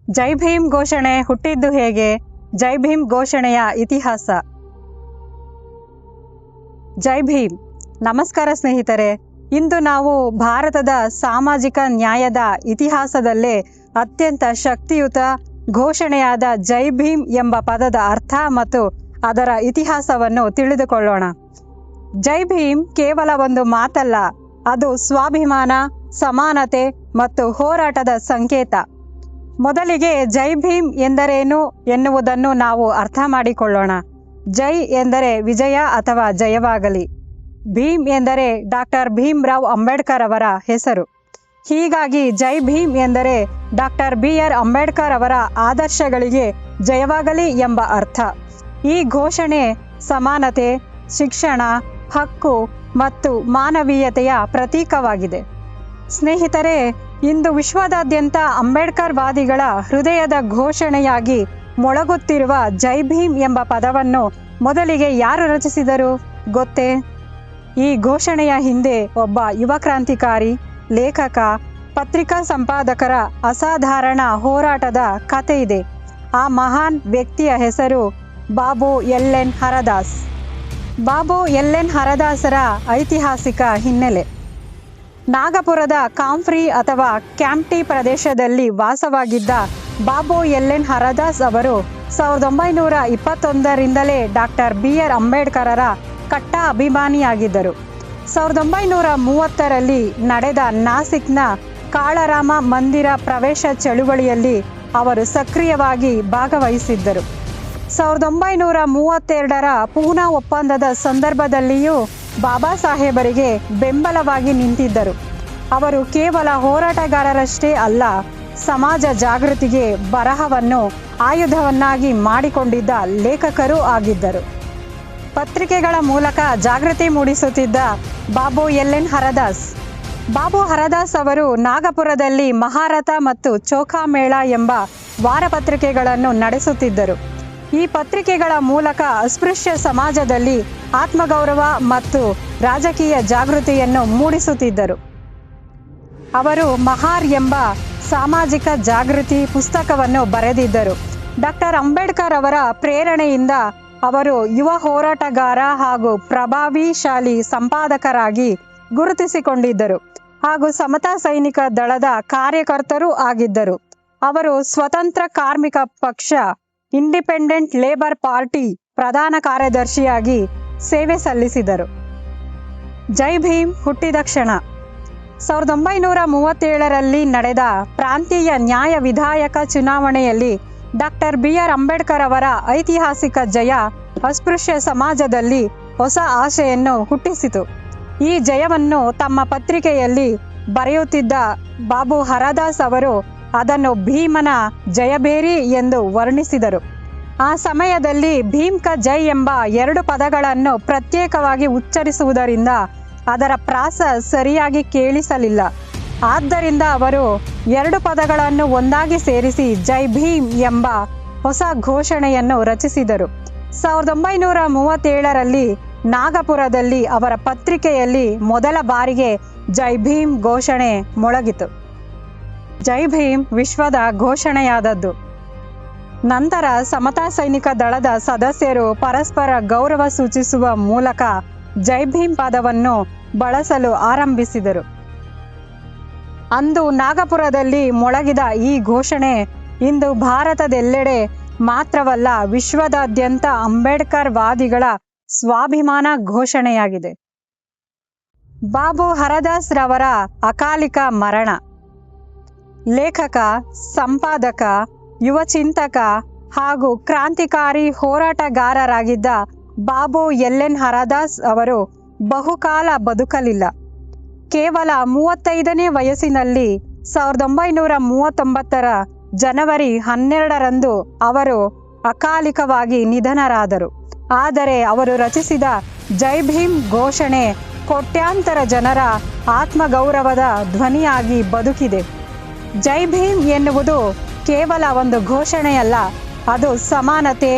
ಜೈ ಭೀಮ್ ಘೋಷಣೆ ಹುಟ್ಟಿದ್ದು ಹೇಗೆ? ಜೈ ಭೀಮ್ ಘೋಷಣೆಯ ಇತಿಹಾಸ. ಜೈ ಭೀಮ್. ನಮಸ್ಕಾರ ಸ್ನೇಹಿತರೆ. ಇಂದು ನಾವು ಭಾರತದ ಸಾಮಾಜಿಕ ನ್ಯಾಯದ ಇತಿಹಾಸದಲ್ಲೇ ಅತ್ಯಂತ ಶಕ್ತಿಯುತ ಘೋಷಣೆಯಾದ ಜೈ ಭೀಮ್ ಎಂಬ ಪದದ ಅರ್ಥ ಮತ್ತು ಅದರ ಇತಿಹಾಸವನ್ನು ತಿಳಿದುಕೊಳ್ಳೋಣ. ಜೈ ಭೀಮ್ ಕೇವಲ ಒಂದು ಮಾತಲ್ಲ, ಅದು ಸ್ವಾಭಿಮಾನ, ಸಮಾನತೆ ಮತ್ತು ಹೋರಾಟದ ಸಂಕೇತ. ಮೊದಲಿಗೆ ಜೈ ಭೀಮ್ ಎಂದರೇನು ಎನ್ನುವುದನ್ನು ನಾವು ಅರ್ಥ ಮಾಡಿಕೊಳ್ಳೋಣ. ಜೈ ಎಂದರೆ ವಿಜಯ ಅಥವಾ ಜಯವಾಗಲಿ. ಭೀಮ್ ಎಂದರೆ ಡಾಕ್ಟರ್ ಭೀಮ್ರಾವ್ ಅಂಬೇಡ್ಕರ್ ಅವರ ಹೆಸರು. ಹೀಗಾಗಿ ಜೈ ಭೀಮ್ ಎಂದರೆ ಡಾಕ್ಟರ್ BR ಅಂಬೇಡ್ಕರ್ ಅವರ ಆದರ್ಶಗಳಿಗೆ ಜಯವಾಗಲಿ ಎಂಬ ಅರ್ಥ. ಈ ಘೋಷಣೆ ಸಮಾನತೆ, ಶಿಕ್ಷಣ, ಹಕ್ಕು ಮತ್ತು ಮಾನವೀಯತೆಯ ಪ್ರತೀಕವಾಗಿದೆ. ಸ್ನೇಹಿತರೆ, ಇಂದು ವಿಶ್ವದಾದ್ಯಂತ ಅಂಬೇಡ್ಕರ್ ವಾದಿಗಳ ಹೃದಯದ ಘೋಷಣೆಯಾಗಿ ಮೊಳಗುತ್ತಿರುವ ಜೈ ಭೀಮ್ ಎಂಬ ಪದವನ್ನು ಮೊದಲಿಗೆ ಯಾರು ರಚಿಸಿದರು ಗೊತ್ತೇ? ಈ ಘೋಷಣೆಯ ಹಿಂದೆ ಒಬ್ಬ ಯುವ ಕ್ರಾಂತಿಕಾರಿ, ಲೇಖಕ, ಪತ್ರಿಕಾ ಸಂಪಾದಕರ ಅಸಾಧಾರಣ ಹೋರಾಟದ ಕಥೆ ಇದೆ. ಆ ಮಹಾನ್ ವ್ಯಕ್ತಿಯ ಹೆಸರು ಬಾಬು LN ಹರದಾಸ್. ಬಾಬು LN ಹರದಾಸರ ಐತಿಹಾಸಿಕ ಹಿನ್ನೆಲೆ. ನಾಗಪುರದ ಕಾಂಫ್ರಿ ಅಥವಾ ಕ್ಯಾಂಪ್ಟಿ ಪ್ರದೇಶದಲ್ಲಿ ವಾಸವಾಗಿದ್ದ ಬಾಬು LN ಹರದಾಸ್ ಅವರು 1921ರಿಂದಲೇ ಡಾಕ್ಟರ್ BR ಅಂಬೇಡ್ಕರರ ಕಟ್ಟ ಅಭಿಮಾನಿಯಾಗಿದ್ದರು. 1930ರಲ್ಲಿ ನಡೆದ ನಾಸಿಕ್ನ ಕಾಳರಾಮ ಮಂದಿರ ಪ್ರವೇಶ ಚಳುವಳಿಯಲ್ಲಿ ಅವರು ಸಕ್ರಿಯವಾಗಿ ಭಾಗವಹಿಸಿದ್ದರು. 1932ರ ಪೂನಾ ಒಪ್ಪಂದದ ಸಂದರ್ಭದಲ್ಲಿಯೂ ಬಾಬಾ ಸಾಹೇಬರಿಗೆ ಬೆಂಬಲವಾಗಿ ನಿಂತಿದ್ದರು. ಅವರು ಕೇವಲ ಹೋರಾಟಗಾರರಷ್ಟೇ ಅಲ್ಲ, ಸಮಾಜ ಜಾಗೃತಿಗೆ ಬರಹವನ್ನು ಆಯುಧವನ್ನಾಗಿ ಮಾಡಿಕೊಂಡಿದ್ದ ಲೇಖಕರೂ ಆಗಿದ್ದರು. ಪತ್ರಿಕೆಗಳ ಮೂಲಕ ಜಾಗೃತಿ ಮೂಡಿಸುತ್ತಿದ್ದ ಬಾಬು LN ಹರದಾಸ್. ಬಾಬು ಹರದಾಸ್ ಅವರು ನಾಗಪುರದಲ್ಲಿ ಮಹಾರಥ ಮತ್ತು ಚೋಖಾಮೇಳ ಎಂಬ ವಾರಪತ್ರಿಕೆಗಳನ್ನು ನಡೆಸುತ್ತಿದ್ದರು. ಈ ಪತ್ರಿಕೆಗಳ ಮೂಲಕ ಅಸ್ಪೃಶ್ಯ ಸಮಾಜದಲ್ಲಿ ಆತ್ಮಗೌರವ ಮತ್ತು ರಾಜಕೀಯ ಜಾಗೃತಿಯನ್ನು ಮೂಡಿಸುತ್ತಿದ್ದರು. ಅವರು ಮಹಾರ್ ಎಂಬ ಸಾಮಾಜಿಕ ಜಾಗೃತಿ ಪುಸ್ತಕವನ್ನು ಬರೆದಿದ್ದರು. ಡಾಕ್ಟರ್ ಅಂಬೇಡ್ಕರ್ ಅವರ ಪ್ರೇರಣೆಯಿಂದ ಅವರು ಯುವ ಹೋರಾಟಗಾರ ಹಾಗೂ ಪ್ರಭಾವಿಶಾಲಿ ಸಂಪಾದಕರಾಗಿ ಗುರುತಿಸಿಕೊಂಡಿದ್ದರು ಹಾಗೂ ಸಮತಾ ಸೈನಿಕ ದಳದ ಕಾರ್ಯಕರ್ತರೂ ಆಗಿದ್ದರು. ಅವರು ಸ್ವತಂತ್ರ ಕಾರ್ಮಿಕ ಪಕ್ಷ ಇಂಡಿಪೆಂಡೆಂಟ್ ಲೇಬರ್ ಪಾರ್ಟಿ ಪ್ರಧಾನ ಕಾರ್ಯದರ್ಶಿಯಾಗಿ ಸೇವೆ ಸಲ್ಲಿಸಿದರು. ಜೈ ಭೀಮ್ ಹುಟ್ಟಿದ ಕ್ಷಣ. 1937ರಲ್ಲಿ ನಡೆದ ಪ್ರಾಂತೀಯ ನ್ಯಾಯ ವಿಧಾಯಕ ಚುನಾವಣೆಯಲ್ಲಿ ಡಾಕ್ಟರ್ BR ಅಂಬೇಡ್ಕರ್ ಅವರ ಐತಿಹಾಸಿಕ ಜಯ ಅಸ್ಪೃಶ್ಯ ಸಮಾಜದಲ್ಲಿ ಹೊಸ ಆಶೆಯನ್ನು ಹುಟ್ಟಿಸಿತು. ಈ ಜಯವನ್ನು ತಮ್ಮ ಪತ್ರಿಕೆಯಲ್ಲಿ ಬರೆಯುತ್ತಿದ್ದ ಬಾಬು ಹರದಾಸ್ ಅವರು ಅದನ್ನು ಭೀಮನ ಜಯಬೇರಿ ಎಂದು ವರ್ಣಿಸಿದರು. ಆ ಸಮಯದಲ್ಲಿ ಭೀಮ್ ಕ ಜೈ ಎಂಬ 2 ಪದಗಳನ್ನು ಪ್ರತ್ಯೇಕವಾಗಿ ಉಚ್ಚರಿಸುವುದರಿಂದ ಅದರ ಪ್ರಾಸ ಸರಿಯಾಗಿ ಕೇಳಿಸಲಿಲ್ಲ. ಆದ್ದರಿಂದ ಅವರು 2 ಪದಗಳನ್ನು ಒಂದಾಗಿ ಸೇರಿಸಿ ಜೈ ಭೀಮ್ ಎಂಬ ಹೊಸ ಘೋಷಣೆಯನ್ನು ರಚಿಸಿದರು. 1937ರಲ್ಲಿ ನಾಗಪುರದಲ್ಲಿ ಅವರ ಪತ್ರಿಕೆಯಲ್ಲಿ ಮೊದಲ ಬಾರಿಗೆ ಜೈ ಭೀಮ್ ಘೋಷಣೆ ಮೊಳಗಿತು. ಜೈ ಭೀಮ್ ವಿಶ್ವದ ಘೋಷಣೆಯಾದದ್ದು. ನಂತರ ಸಮತಾ ಸೈನಿಕ ದಳದ ಸದಸ್ಯರು ಪರಸ್ಪರ ಗೌರವ ಸೂಚಿಸುವ ಮೂಲಕ ಜೈ ಭೀಮ್ ಪದವನ್ನು ಬಳಸಲು ಆರಂಭಿಸಿದರು. ಅಂದು ನಾಗಪುರದಲ್ಲಿ ಮೊಳಗಿದ ಈ ಘೋಷಣೆ ಇಂದು ಭಾರತದೆಲ್ಲೆಡೆ ಮಾತ್ರವಲ್ಲ, ವಿಶ್ವದಾದ್ಯಂತ ಅಂಬೇಡ್ಕರ್ ವಾದಿಗಳ ಸ್ವಾಭಿಮಾನ ಘೋಷಣೆಯಾಗಿದೆ. ಬಾಬು ಹರದಾಸ್ ರವರ ಅಕಾಲಿಕ ಮರಣ. ಲೇಖಕ, ಸಂಪಾದಕ, ಯುವ ಚಿಂತಕ ಹಾಗೂ ಕ್ರಾಂತಿಕಾರಿ ಹೋರಾಟಗಾರರಾಗಿದ್ದ ಬಾಬು LN ಹರದಾಸ್ ಅವರು ಬಹುಕಾಲ ಬದುಕಲಿಲ್ಲ. ಕೇವಲ 35ನೇ ವಯಸ್ಸಿನಲ್ಲಿ 1939ರ ಜನವರಿ 12ರಂದು ಅವರು ಅಕಾಲಿಕವಾಗಿ ನಿಧನರಾದರು. ಆದರೆ ಅವರು ರಚಿಸಿದ ಜೈ ಭೀಮ್ ಘೋಷಣೆ ಕೋಟ್ಯಾಂತರ ಜನರ ಆತ್ಮಗೌರವದ ಧ್ವನಿಯಾಗಿ ಬದುಕಿದೆ. ಜೈ ಭೀಮ್ ಎನ್ನುವುದು ಕೇವಲ ಒಂದು ಘೋಷಣೆಯಲ್ಲ, ಅದು ಸಮಾನತೆ,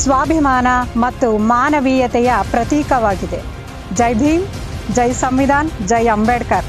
ಸ್ವಾಭಿಮಾನ ಮತ್ತು ಮಾನವೀಯತೆಯ ಪ್ರತೀಕವಾಗಿದೆ. ಜೈ ಭೀಮ್, ಜೈ ಸಂವಿಧಾನ್, ಜೈ ಅಂಬೇಡ್ಕರ್.